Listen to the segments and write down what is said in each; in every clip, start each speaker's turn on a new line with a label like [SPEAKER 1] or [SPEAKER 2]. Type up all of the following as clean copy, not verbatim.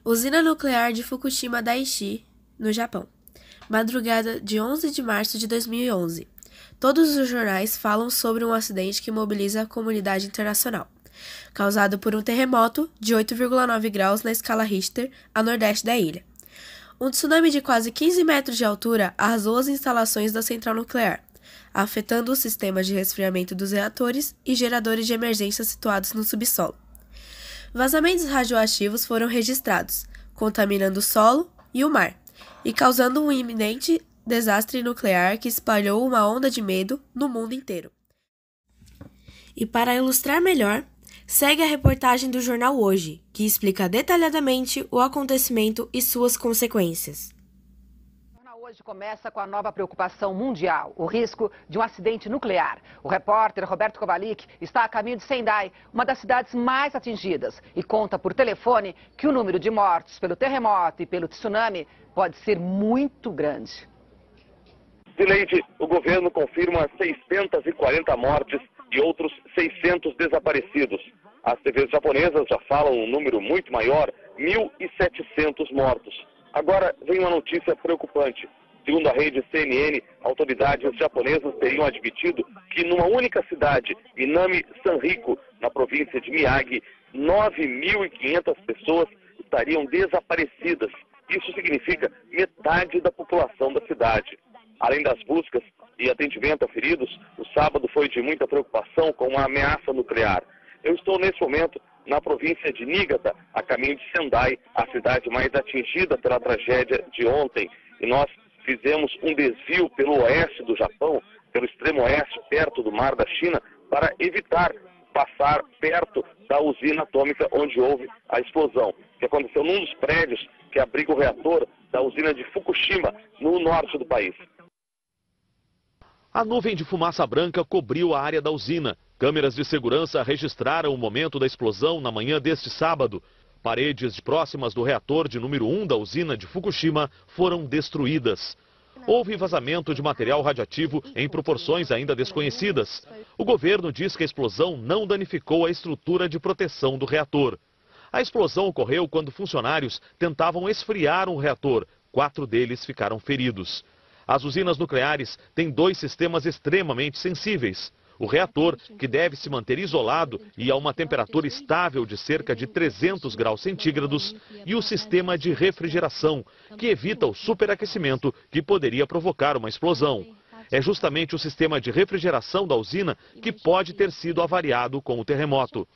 [SPEAKER 1] Usina nuclear de Fukushima Daiichi, no Japão. Madrugada de 11 de março de 2011. Todos os jornais falam sobre um acidente que mobiliza a comunidade internacional, causado por um terremoto de 8,9 graus na escala Richter, a nordeste da ilha. Um tsunami de quase 15 metros de altura arrasou as instalações da central nuclear, afetando os sistemas de resfriamento dos reatores e geradores de emergência situados no subsolo. Vazamentos radioativos foram registrados, contaminando o solo e o mar, e causando um iminente desastre nuclear que espalhou uma onda de medo no mundo inteiro. E para ilustrar melhor, segue a reportagem do jornal Hoje, que explica detalhadamente o acontecimento e suas consequências.
[SPEAKER 2] Hoje começa com a nova preocupação mundial, o risco de um acidente nuclear. O repórter Roberto Kovalik está a caminho de Sendai, uma das cidades mais atingidas, e conta por telefone que o número de mortos pelo terremoto e pelo tsunami pode ser muito grande.
[SPEAKER 3] Zileide, o governo confirma 640 mortes e outros 600 desaparecidos. As TVs japonesas já falam um número muito maior, 1.700 mortos. Agora vem uma notícia preocupante. Segundo a rede CNN, autoridades japonesas teriam admitido que numa única cidade, Minami Sanriku, na província de Miyagi, 9.500 pessoas estariam desaparecidas. Isso significa metade da população da cidade. Além das buscas e atendimento a feridos, o sábado foi de muita preocupação com uma ameaça nuclear. Eu estou nesse momento na província de Niigata, a caminho de Sendai, a cidade mais atingida pela tragédia de ontem. E nós fizemos um desvio pelo oeste do Japão, pelo extremo oeste, perto do mar da China, para evitar passar perto da usina atômica onde houve a explosão, que aconteceu num dos prédios que abriga o reator da usina de Fukushima, no norte do país.
[SPEAKER 4] A nuvem de fumaça branca cobriu a área da usina. Câmeras de segurança registraram o momento da explosão na manhã deste sábado. Paredes próximas do reator de número 1 da usina de Fukushima foram destruídas. Houve vazamento de material radioativo em proporções ainda desconhecidas. O governo diz que a explosão não danificou a estrutura de proteção do reator. A explosão ocorreu quando funcionários tentavam esfriar um reator. 4 deles ficaram feridos. As usinas nucleares têm 2 sistemas extremamente sensíveis. O reator, que deve se manter isolado e a uma temperatura estável de cerca de 300 graus centígrados, e o sistema de refrigeração, que evita o superaquecimento que poderia provocar uma explosão. É justamente o sistema de refrigeração da usina que pode ter sido avariado com o terremoto.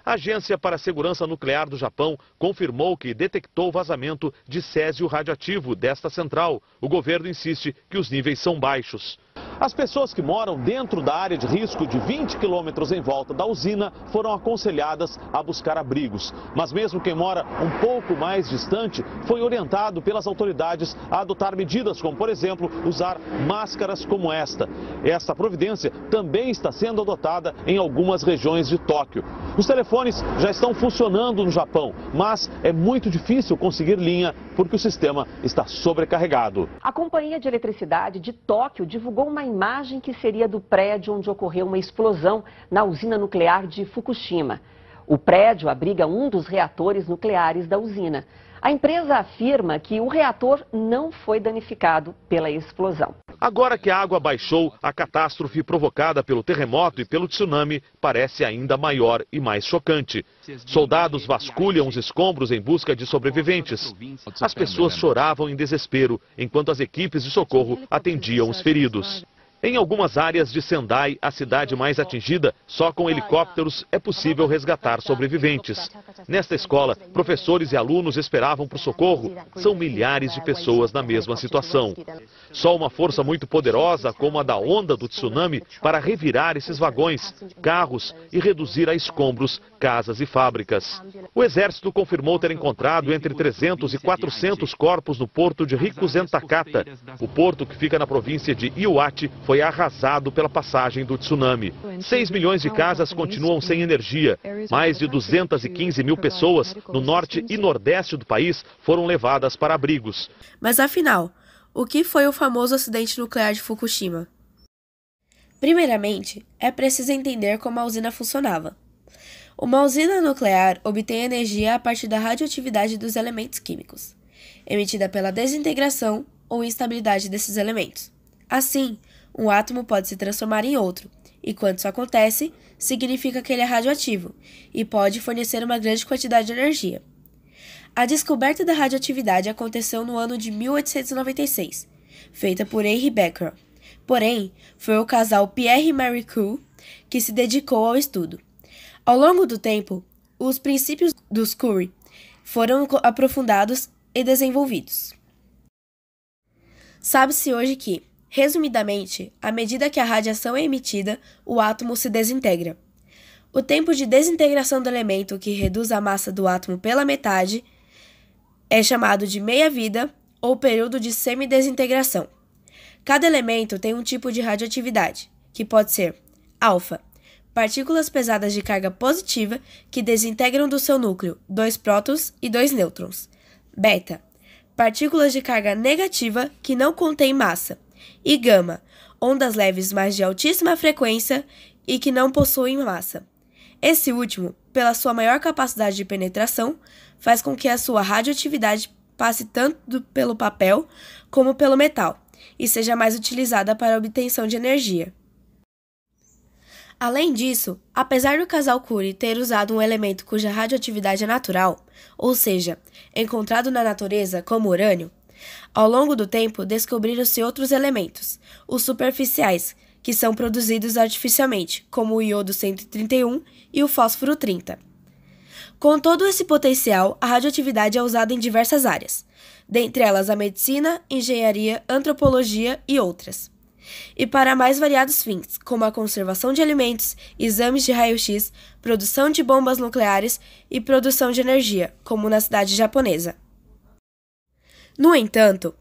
[SPEAKER 4] A Agência para a Segurança Nuclear do Japão confirmou que detectou vazamento de césio radioativo desta central. O governo insiste que os níveis são baixos. As pessoas que moram dentro da área de risco de 20 quilômetros em volta da usina foram aconselhadas a buscar abrigos. Mas mesmo quem mora um pouco mais distante foi orientado pelas autoridades a adotar medidas como, por exemplo, usar máscaras como esta. Esta providência também está sendo adotada em algumas regiões de Tóquio. Os telefones já estão funcionando no Japão, mas é muito difícil conseguir linha porque o sistema está sobrecarregado.
[SPEAKER 2] A Companhia de Eletricidade de Tóquio divulgou uma imagem que seria do prédio onde ocorreu uma explosão na usina nuclear de Fukushima. O prédio abriga um dos reatores nucleares da usina. A empresa afirma que o reator não foi danificado pela explosão.
[SPEAKER 4] Agora que a água baixou, a catástrofe provocada pelo terremoto e pelo tsunami parece ainda maior e mais chocante. Soldados vasculham os escombros em busca de sobreviventes. As pessoas choravam em desespero, enquanto as equipes de socorro atendiam os feridos. Em algumas áreas de Sendai, a cidade mais atingida, só com helicópteros é possível resgatar sobreviventes. Nesta escola, professores e alunos esperavam por socorro. São milhares de pessoas na mesma situação. Só uma força muito poderosa, como a da onda do tsunami, para revirar esses vagões, carros e reduzir a escombros casas e fábricas. O exército confirmou ter encontrado entre 300 e 400 corpos no porto de Rikuzentakata. O porto, que fica na província de Iwate, foi arrasado pela passagem do tsunami. 6 milhões de casas continuam sem energia. Mais de 215 mil pessoas no norte e nordeste do país foram levadas para abrigos.
[SPEAKER 1] Mas afinal, o que foi o famoso acidente nuclear de Fukushima? Primeiramente, é preciso entender como a usina funcionava. Uma usina nuclear obtém energia a partir da radioatividade dos elementos químicos, emitida pela desintegração ou instabilidade desses elementos. Assim, um átomo pode se transformar em outro, e quando isso acontece, significa que ele é radioativo e pode fornecer uma grande quantidade de energia. A descoberta da radioatividade aconteceu no ano de 1896, feita por Henry Becquerel. Porém, foi o casal Pierre e Marie Curie que se dedicou ao estudo. Ao longo do tempo, os princípios dos Curie foram aprofundados e desenvolvidos. Sabe-se hoje que, resumidamente, à medida que a radiação é emitida, o átomo se desintegra. O tempo de desintegração do elemento, que reduz a massa do átomo pela metade, é chamado de meia-vida ou período de semidesintegração. Cada elemento tem um tipo de radioatividade, que pode ser alfa, partículas pesadas de carga positiva que desintegram do seu núcleo 2 prótons e 2 nêutrons. Beta, partículas de carga negativa que não contêm massa. E gama, ondas leves mas de altíssima frequência e que não possuem massa. Esse último, pela sua maior capacidade de penetração, faz com que a sua radioatividade passe tanto pelo papel como pelo metal e seja mais utilizada para a obtenção de energia. Além disso, apesar do casal Curie ter usado um elemento cuja radioatividade é natural, ou seja, encontrado na natureza como urânio, ao longo do tempo descobriram-se outros elementos, os superficiais, que são produzidos artificialmente, como o iodo 131 e o fósforo 30. Com todo esse potencial, a radioatividade é usada em diversas áreas, dentre elas a medicina, engenharia, antropologia e outras. E para mais variados fins, como a conservação de alimentos, exames de raio-x, produção de bombas nucleares e produção de energia, como na cidade japonesa. No entanto,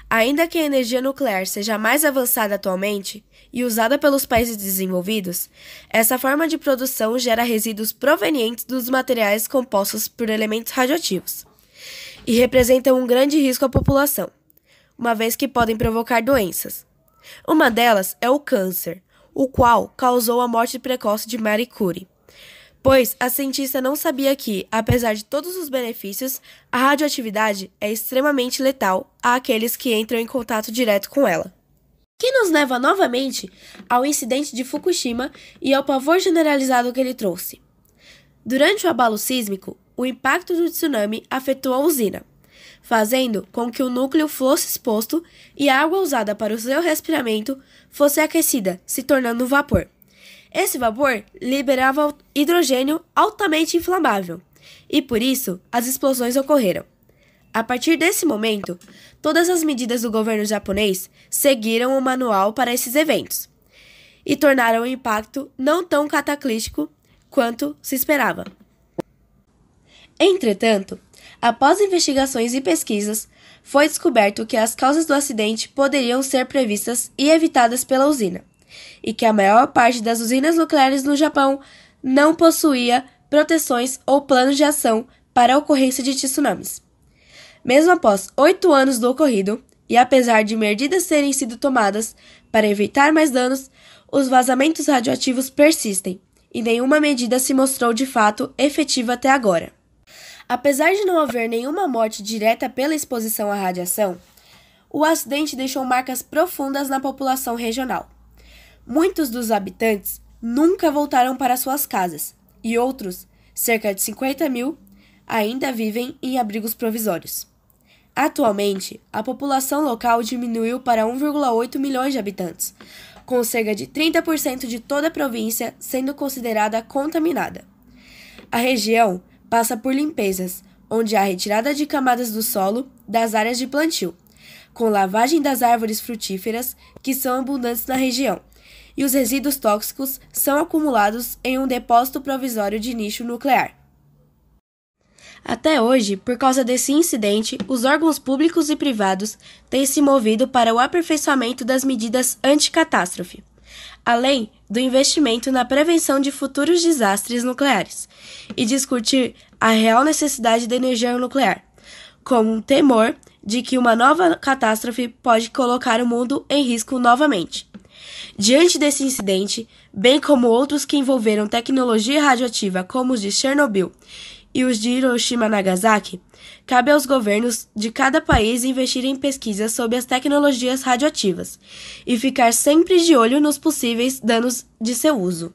[SPEAKER 1] ainda que a energia nuclear seja mais avançada atualmente e usada pelos países desenvolvidos, essa forma de produção gera resíduos provenientes dos materiais compostos por elementos radioativos e representam um grande risco à população, uma vez que podem provocar doenças. Uma delas é o câncer, o qual causou a morte precoce de Marie Curie, pois a cientista não sabia que, apesar de todos os benefícios, a radioatividade é extremamente letal àqueles que entram em contato direto com ela. Que nos leva novamente ao incidente de Fukushima e ao pavor generalizado que ele trouxe. Durante o abalo sísmico, o impacto do tsunami afetou a usina, fazendo com que o núcleo fosse exposto e a água usada para o seu resfriamento fosse aquecida, se tornando vapor. Esse vapor liberava hidrogênio altamente inflamável, e por isso as explosões ocorreram. A partir desse momento, todas as medidas do governo japonês seguiram o manual para esses eventos, e tornaram o impacto não tão cataclístico quanto se esperava. Entretanto, após investigações e pesquisas, foi descoberto que as causas do acidente poderiam ser previstas e evitadas pela usina, e que a maior parte das usinas nucleares no Japão não possuía proteções ou planos de ação para a ocorrência de tsunamis. Mesmo após 8 anos do ocorrido, e apesar de medidas terem sido tomadas para evitar mais danos, os vazamentos radioativos persistem, e nenhuma medida se mostrou de fato efetiva até agora. Apesar de não haver nenhuma morte direta pela exposição à radiação, o acidente deixou marcas profundas na população regional. Muitos dos habitantes nunca voltaram para suas casas, e outros, cerca de 50 mil, ainda vivem em abrigos provisórios. Atualmente, a população local diminuiu para 1,8 milhões de habitantes, com cerca de 30% de toda a província sendo considerada contaminada. A região passa por limpezas, onde há retirada de camadas do solo das áreas de plantio, com lavagem das árvores frutíferas que são abundantes na região, e os resíduos tóxicos são acumulados em um depósito provisório de lixo nuclear. Até hoje, por causa desse incidente, os órgãos públicos e privados têm se movido para o aperfeiçoamento das medidas anti-catástrofe, além do investimento na prevenção de futuros desastres nucleares, e discutir a real necessidade da energia nuclear, como um temor de que uma nova catástrofe pode colocar o mundo em risco novamente. Diante desse incidente, bem como outros que envolveram tecnologia radioativa como os de Chernobyl e os de Hiroshima e Nagasaki, cabe aos governos de cada país investir em pesquisas sobre as tecnologias radioativas e ficar sempre de olho nos possíveis danos de seu uso.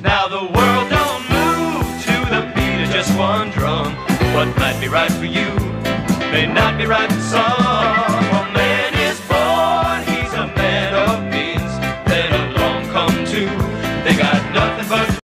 [SPEAKER 5] Now the world don't move to the beat of just one drum. What might be right for you may not be right for some.